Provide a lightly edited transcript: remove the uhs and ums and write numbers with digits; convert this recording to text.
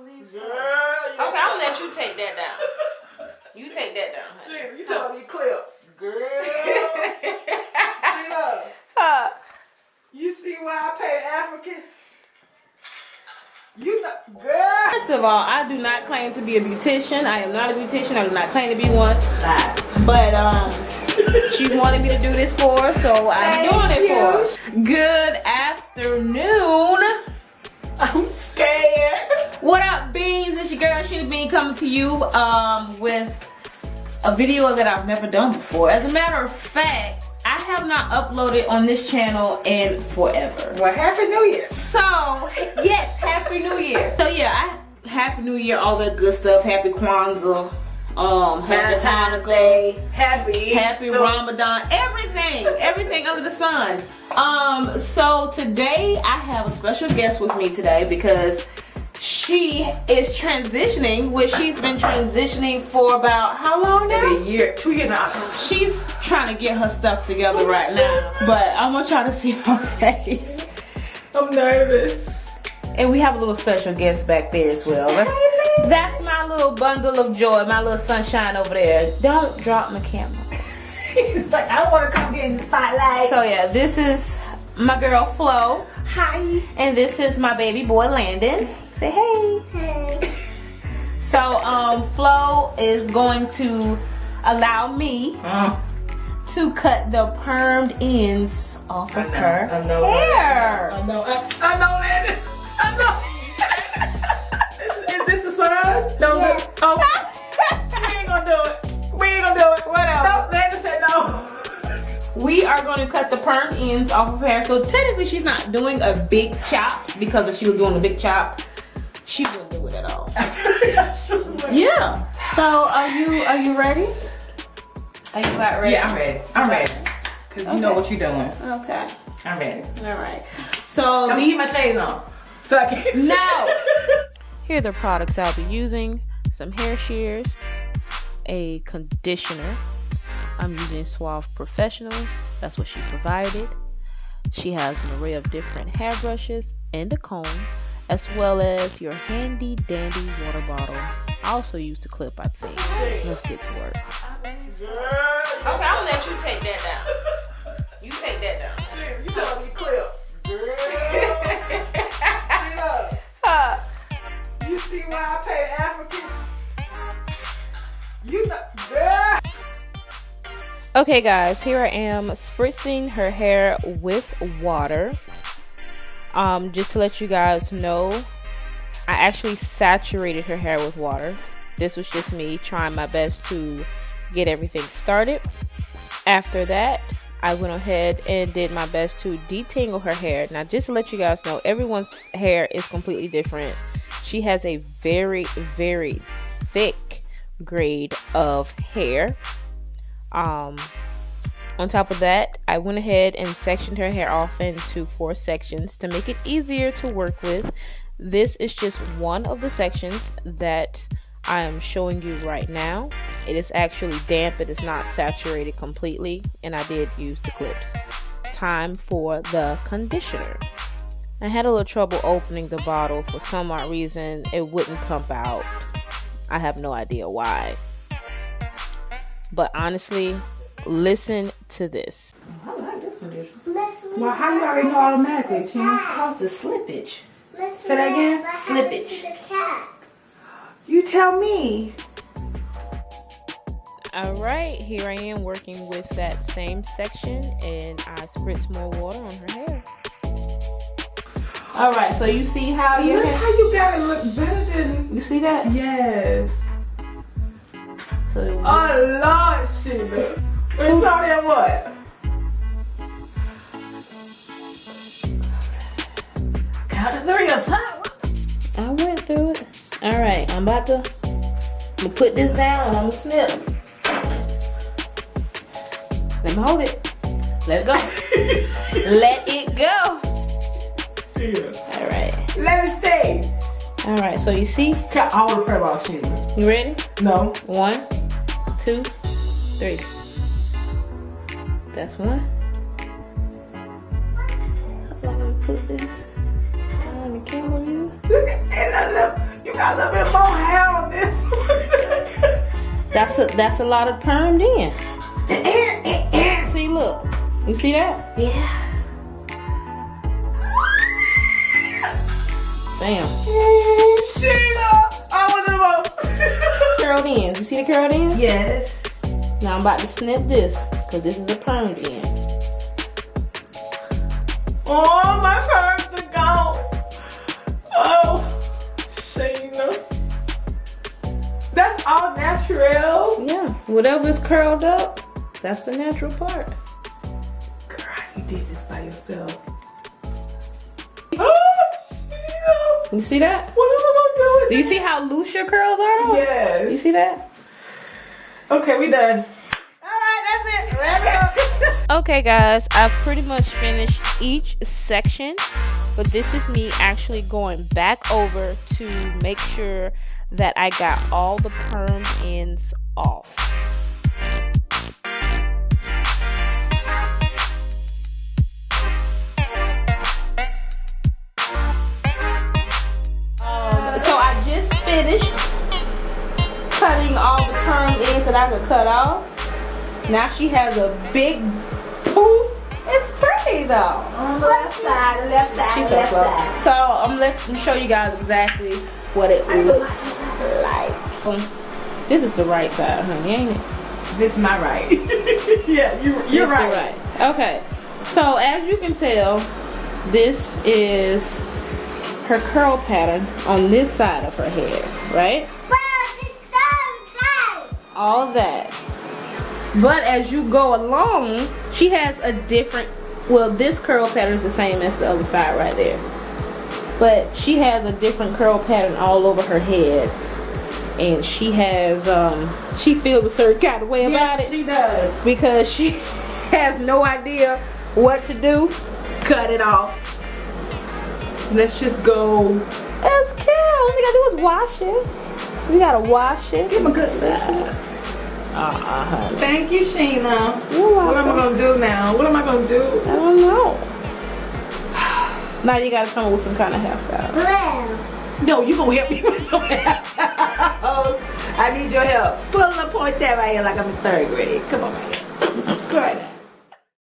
believe so. Girl, okay, I'm gonna let you take that down. You take that down. Shit, you talking these clips. Girl. Sheila, you see why I pay the African? You know, girl. First of all, I do not claim to be a beautician. I am not a beautician. I do not claim to be one. But she wanted me to do this for her, so I'm doing it for her. Good afternoon. I'm scared. What up, Beans? It's your girl, Sheena Bean, coming to you with a video that I've never done before. As a matter of fact, I have not uploaded on this channel in forever. Well, Happy New Year. So, yes, Happy New Year. So yeah, Happy New Year, all that good stuff. Happy Kwanzaa, Happy Hanukkah, Happy Ramadan, everything under the sun. So today I have a special guest with me today because she is transitioning, which she's been transitioning for about how long now? A year, 2 years now. She's trying to get her stuff together right now, but I want y'all to see her face. I'm nervous. And we have a little special guest back there as well. That's my little bundle of joy, my little sunshine over there. Don't drop my camera. It's like, I want to come get in the spotlight. So yeah, this is my girl Flo. Hi. And this is my baby boy Landon. Say hey. Hey. So Flo is going to allow me to cut the permed ends off of her hair. I know, Landon. I know. Is this a sign? Don't do it. Oh. We ain't gonna do it. We ain't gonna do it. Whatever. No, Landon said no. We are going to cut the permed ends off of her hair. So technically she's not doing a big chop, because if she was doing a big chop, she wouldn't do it at all. Yeah. So are you ready? Are you about ready? Yeah, I'm ready. I'm ready. Cause you know what you're doing. Okay. I'm ready. All right. So I'm these keep my shades on, so I can see. no. Here are the products I'll be using: some hair shears, a conditioner. I'm using Suave Professionals. That's what she provided. She has an array of different hair brushes and a comb, as well as your handy dandy water bottle. I also used a clip, I think. Let's get to work. Okay, I'm gonna let you take that down. You take that down. You saw these clips. Girl. You see why I pay the African? You know, girl. Okay guys, here I am spritzing her hair with water. Just to let you guys know, I actually saturated her hair with water. This was just me trying my best to get everything started. After that, I went ahead and did my best to detangle her hair. Now, just to let you guys know, everyone's hair is completely different. She has a very, very thick grade of hair. On top of that, I went ahead and sectioned her hair off into 4 sections to make it easier to work with. This is just one of the sections that I am showing you right now. It is actually damp. It is not saturated completely, and I did use the clips. Time for the conditioner. I had a little trouble opening the bottle. For some odd reason, it wouldn't pump out. I have no idea why. But honestly, listen to this. I like this conditioner. Well, how you already know automatically, Tim? Cause the slippage. Say that again? Slippage. You tell me. Alright, here I am working with that same section, and I spritz more water on her hair. Alright, so you see how your Look hair, how you got it look better than. you see that? Yes. So Oh Lord, Sheila. It's all that what? Count to 3 or something. I went through it. Alright, I'm about to put this down and I'm gonna snip. Let me hold it. Let it go. Let it go. Yeah. Alright. Let me see. Alright, so you see? I want to pray about Sheila. You ready? No. 1, 2, 3. That's 1. How long do we put this on the camera view? Look at that. Look. You got got a little bit more hair on this. That's a lot of permed in. See, look. You see that? Yeah. Bam. Ooh, Sheena. I want them up. Curled ends. You see the curled ends? Yes. Now I'm about to snip this, because this is a permed end. Oh, my perms are gone. Oh, Sheena. That's all natural. Yeah. Whatever is curled up, that's the natural part. Girl, you did this by yourself. Oh, Sheena. You see that? What am I gonna do with Do you see how loose your curls are? Though? Yes. You see that? Okay, we done. Alright, that's it. Wrap it up. Okay guys, I've pretty much finished each section, but this is me actually going back over to make sure that I got all the perm ends off. So I just finished cutting all the perm ends that I could cut off. Now she has a big poof. It's pretty though. On the left side, She's so slow. So I'm let me show you guys exactly what it looks like. This is the right side, honey, ain't it? This is my right. Yeah, you're This right. the right. Okay. So as you can tell, this is her curl pattern on this side of her head, right? All of that. But as you go along, she has a different, well, this curl pattern is the same as the other side right there. But she has a different curl pattern all over her head. And she has, she feels a certain kind of way about it. She does. Because she has no idea what to do. Cut it off. Let's just go. It's cute. All we gotta do is wash it. We gotta wash it. Give him a good side. Honey. Thank you, Sheena. You're What am I welcome. gonna do now? What am I gonna do? I don't know. Now you gotta come up with some kind of hairstyle. No, you gonna help me with some hairstyles. I need your help. Pull a pointe right here like I'm in 3rd grade. Come on, right here. Go right now.